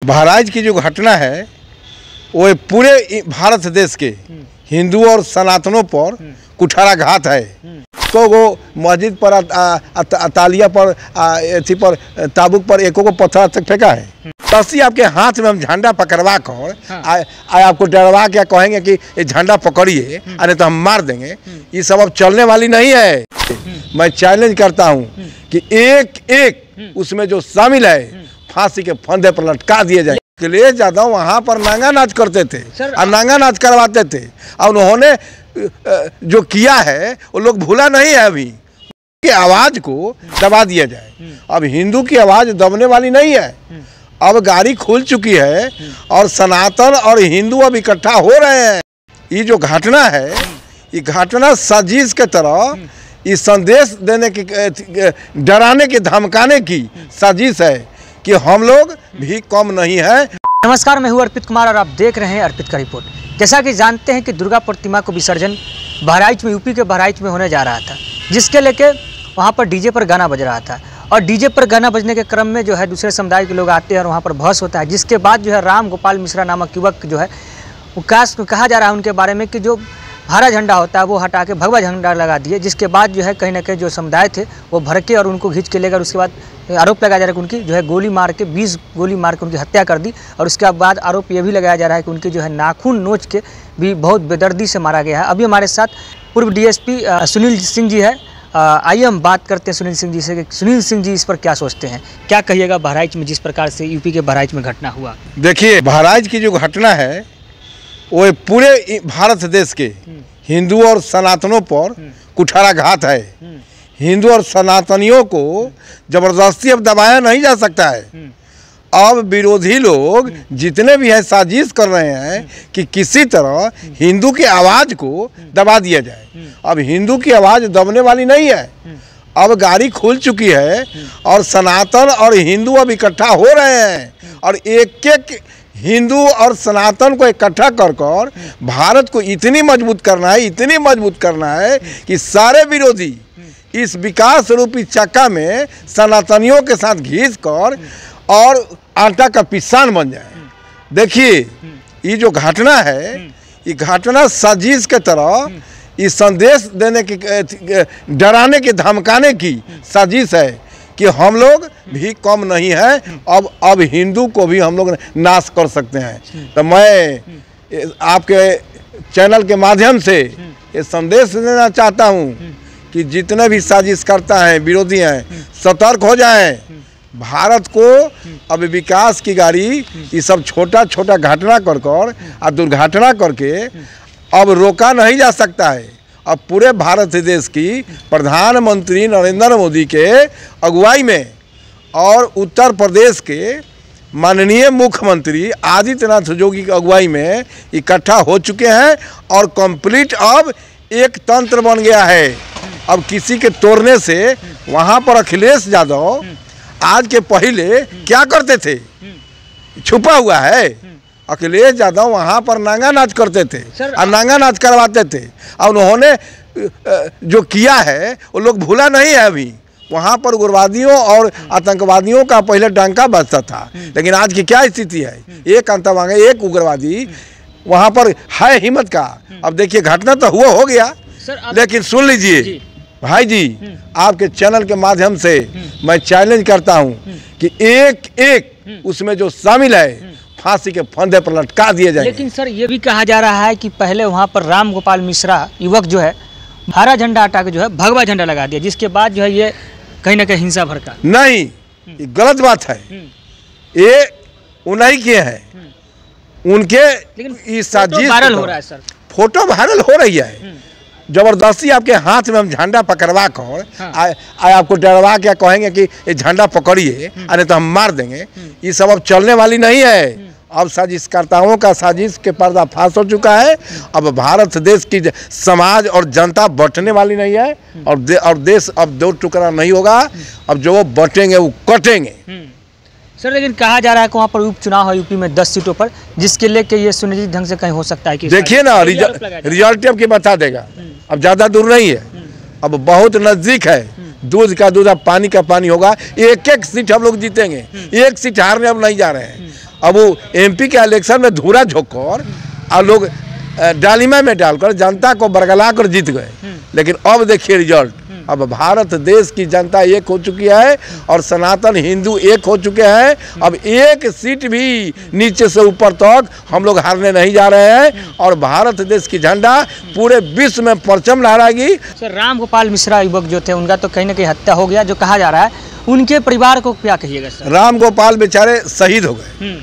बहराइच की जो घटना है वो पूरे भारत देश के हिंदू और सनातनों पर कुठाराघात है। तो वो मस्जिद पर तालिया पर एथी पर ताबूक पर एको को पत्थर तक फेंका है। रस्सी आपके हाथ में हम झंडा पकड़वा कर आपको डरवा के कहेंगे कि ये झंडा पकड़िए अरे तो हम मार देंगे, ये सब अब चलने वाली नहीं है। मैं चैलेंज करता हूँ कि एक एक उसमें जो शामिल है फांसी के फंदे पर लटका दिए जाए। अखिलेश यादव वहाँ पर नांगा नाच करते थे और नांगा नाच करवाते थे और उन्होंने जो किया है वो लोग भूला नहीं है। अभी की आवाज़ को दबा दिया जाए। अब हिंदू की आवाज़ दबने वाली नहीं है। अब गाड़ी खुल चुकी है और सनातन और हिंदू अब इकट्ठा हो रहे हैं। ये जो घटना है ये घटना साजिश के तरह इस संदेश देने की, डराने की, धमकाने की साजिश है कि हम लोग भी कम नहीं है। नमस्कार, मैं हूं अर्पित कुमार और आप देख रहे हैं अर्पित का रिपोर्ट। जैसा कि जानते हैं कि दुर्गा प्रतिमा को विसर्जन बहराइच में, यूपी के बहराइच में होने जा रहा था, जिसके लेके वहां पर डीजे पर गाना बज रहा था और डीजे पर गाना बजने के क्रम में जो है दूसरे समुदाय के लोग आते हैं और वहाँ पर बहस होता है। जिसके बाद जो है राम गोपाल मिश्रा नामक युवक जो है वो कहा जा रहा है उनके बारे में कि जो हरा झंडा होता है वो हटा के भगवा झंडा लगा दिए। जिसके बाद जो है कहीं ना कहीं जो समुदाय थे वो भड़के और उनको खींच के लेकर उसके बाद आरोप लगाया जा रहा है कि उनकी जो है गोली मार के 20 गोली मार के उनकी हत्या कर दी। और उसके बाद आरोप ये भी लगाया जा रहा है कि उनके जो है नाखून नोच के भी बहुत बेदर्दी से मारा गया है। अभी हमारे साथ पूर्व डीएसपी सुनील सिंह जी है। आइए हम बात करते हैं सुनील सिंह जी से कि सुनील सिंह जी इस पर क्या सोचते हैं, क्या कहिएगा बहराइच में जिस प्रकार से यूपी के बहराइच में घटना हुआ। देखिए, बहराइच की जो घटना है वो पूरे भारत देश के हिंदू और सनातनों पर कुठाराघात है। हिंदू और सनातनियों को जबरदस्ती अब दबाया नहीं जा सकता है। अब विरोधी लोग जितने भी हैं साजिश कर रहे हैं कि किसी तरह हिंदू की आवाज़ को दबा दिया जाए। अब हिंदू की आवाज़ दबने वाली नहीं है। अब गाड़ी खुल चुकी है और सनातन और हिंदू अब इकट्ठा हो रहे हैं और एक एक हिंदू और सनातन को इकट्ठा कर भारत को इतनी मजबूत करना है कि सारे विरोधी इस विकास रूपी चक्का में सनातनियों के साथ घिस कर और आटा का पिसान बन जाए। देखिए, ये जो घटना है ये घटना साजिश के तरह इस संदेश देने की, डराने की, धमकाने की साजिश है कि हम लोग भी कम नहीं है। अब हिंदू को भी हम लोग नाश कर सकते हैं। तो मैं आपके चैनल के माध्यम से ये संदेश देना चाहता हूँ कि जितने भी साजिश करता है विरोधी हैं सतर्क हो जाएं। भारत को अब विकास की गाड़ी ये सब छोटा छोटा घटना कर और दुर्घटना करके अब रोका नहीं जा सकता है। अब पूरे भारत देश की प्रधानमंत्री नरेंद्र मोदी के अगुवाई में और उत्तर प्रदेश के माननीय मुख्यमंत्री आदित्यनाथ योगी की अगुवाई में इकट्ठा हो चुके हैं और कंप्लीट अब एक तंत्र बन गया है। अब किसी के तोड़ने से वहाँ पर अखिलेश यादव आज के पहले क्या करते थे छुपा हुआ है। अखिलेश यादव वहाँ पर नांगा नाच करते थे और नांगा नाच करवाते थे और उन्होंने जो किया है वो लोग भूला नहीं है। अभी वहाँ पर उग्रवादियों और आतंकवादियों का पहले डंका बजता था, लेकिन आज की क्या स्थिति है, एक आतंकवादी एक उग्रवादी वहाँ पर है हिम्मत का। अब देखिए, घटना तो हुआ हो गया, लेकिन सुन लीजिए भाई जी, आपके चैनल के माध्यम से मैं चैलेंज करता हूं कि एक एक उसमें जो शामिल है फांसी के फंदे पर लटका दिए जाए। लेकिन सर ये भी कहा जा रहा है कि पहले वहां पर राम गोपाल मिश्रा युवक जो है हरा झंडा हटा के जो है भगवा झंडा लगा दिया, जिसके बाद जो है ये कहीं ना कहीं हिंसा भड़का। नहीं, ये गलत बात है। ये उन्हीं के हैं, उनके साजिश वायरल हो रहा है सर, फोटो वायरल हो रही है। जबरदस्ती आपके हाथ में हम झंडा पकड़वा कर आपको डरवा के कहेंगे कि ये झंडा पकड़िए अरे तो हम मार देंगे, ये सब अब चलने वाली नहीं है। अब साजिशकर्ताओं का साजिश के पर्दाफाश हो चुका है। अब भारत देश की समाज और जनता बंटने वाली नहीं है और देश अब दो टुकड़ा नहीं होगा। अब जो वो बंटेंगे वो कटेंगे। सर लेकिन कहा जा रहा है कि वहाँ पर उपचुनाव है यूपी में 10 सीटों पर, जिसके लेके ये सुनिश्चित ढंग से कहीं हो सकता है कि देखिए ना रिजल्ट अब के बता देगा। अब ज़्यादा दूर नहीं है, अब बहुत नज़दीक है। दूध का दूध अब पानी का पानी होगा। एक एक सीट हम लोग जीतेंगे, एक सीट हारने अब नहीं जा रहे हैं। अब वो MP के इलेक्शन में धूरा झोंकर और लोग डालिमा में डालकर जनता को बरगला कर जीत गए। लेकिन अब देखिए रिजल्ट, अब भारत देश की जनता एक हो चुकी है और सनातन हिंदू एक हो चुके हैं। अब एक सीट भी नीचे से ऊपर तक हम लोग हारने नहीं जा रहे हैं और भारत देश की झंडा पूरे विश्व में परचम लहराएगी। सर, राम गोपाल मिश्रा युवक जो थे उनका तो कहीं ना कहीं हत्या हो गया जो कहा जा रहा है, उनके परिवार को क्या कहिएगा सर? राम गोपाल बेचारे शहीद हो गए,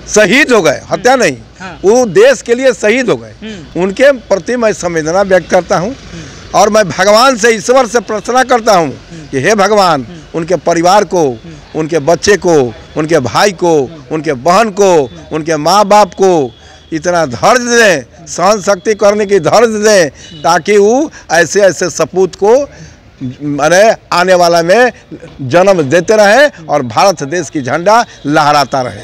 शहीद हो गए, हत्या नहीं। हाँ। वो देश के लिए शहीद हो गए। उनके प्रति मैं संवेदना व्यक्त करता हूँ और मैं भगवान से, ईश्वर से प्रार्थना करता हूँ कि हे भगवान, उनके परिवार को, उनके बच्चे को, उनके भाई को, उनके बहन को, उनके माँ बाप को इतना धैर्य दें, सहन शक्ति करने की धैर्य दें ताकि वो ऐसे ऐसे सपूत को अरे आने वाला में जन्म देते रहे और भारत देश की झंडा लहराता रहे।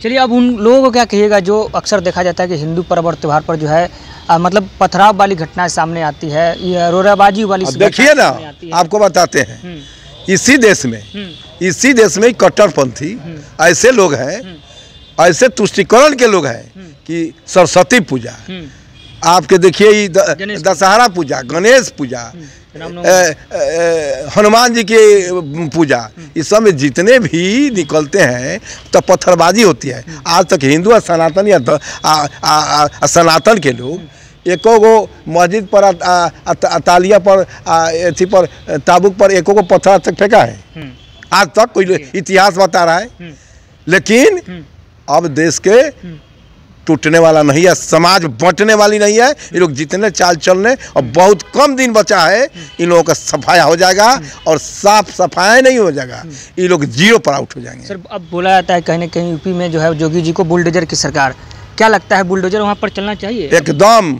चलिए, अब उन लोगों को क्या कहिएगा जो अक्सर देखा जाता है कि हिंदू पर्व और त्यौहार पर जो है मतलब पथराव वाली घटनाएं सामने आती है, ये रोराबाजी वाली। देखिए ना, आपको बताते हैं इसी देश में कट्टरपंथी ऐसे लोग हैं, ऐसे तुष्टिकरण के लोग हैं कि सरस्वती पूजा, आपके देखिए दशहरा पूजा, गणेश पूजा, हनुमान जी की पूजा, इस सब में जितने भी निकलते हैं तो पत्थरबाजी होती है। आज तक हिंदू और सनातन या सनातन के लोग एको गो मस्जिद पर तालिया पर एथी पर ताबूक पर एको गो पत्थर तक फेंका है? आज तक कोई इतिहास बता रहा है? लेकिन अब देश के टूटने वाला नहीं है, समाज बंटने वाली नहीं है। ये लोग जितने चाल चलने और बहुत कम दिन बचा है, इन लोगों का सफाया हो जाएगा और साफ सफाया नहीं हो जाएगा, ये लोग जीरो पर आउट हो जाएंगे। सर, अब बोला जाता है कहीं ना कहीं यूपी में जो है योगी जी को बुलडोजर की सरकार, क्या लगता है बुलडोजर वहाँ पर चलना चाहिए? एकदम,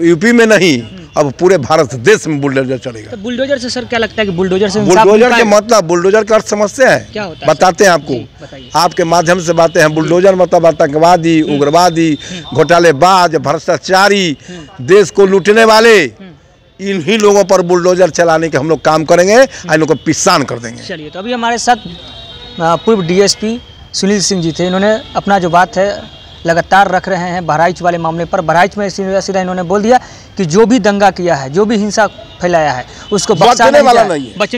यूपी में नहीं, अब पूरे भारत देश में बुलडोजर चलेगा। तो बुलडोजर से सर क्या लगता है कि बुलडोजर से बुलडोजर के मतलब, बुलडोजर का अर्थ समझते हैं? क्या होता है? बताते हैं आपको, आपके माध्यम से बातें हैं। बुलडोजर मतलब आतंकवादी, उग्रवादी, घोटालेबाज, भ्रष्टाचारी, देश को लूटने वाले, इन्हीं लोगों पर बुलडोजर चलाने के हम लोग काम करेंगे, इन लोगों को पिसान कर देंगे। चलिए, तो अभी हमारे साथ पूर्व DSP सुनील सिंह जी थे। इन्होंने अपना जो बात है लगातार रख रहे हैं बहराइच वाले मामले पर। बहराइच में सीधा इन्होंने बोल दिया कि जो भी दंगा किया है, जो भी हिंसा फैलाया है, उसको बचने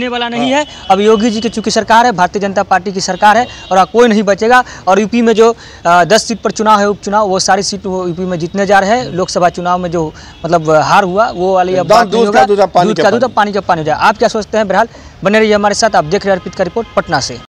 वाला नहीं है। अब योगी जी की चूंकि सरकार है, भारतीय जनता पार्टी की सरकार है और कोई नहीं बचेगा। और यूपी में जो 10 सीट पर चुनाव है, उपचुनाव, वो सारी सीट वो यूपी में जीतने जा रहे हैं। लोकसभा चुनाव में जो मतलब हार हुआ वो वाली अब बात नहीं होगा, दूध का दूध पानी का पानी हो जाए। आप क्या सोचते हैं? बहरहाल बने रहिए हमारे साथ, आप देख रहे हैं अर्पित का रिपोर्ट पटना से।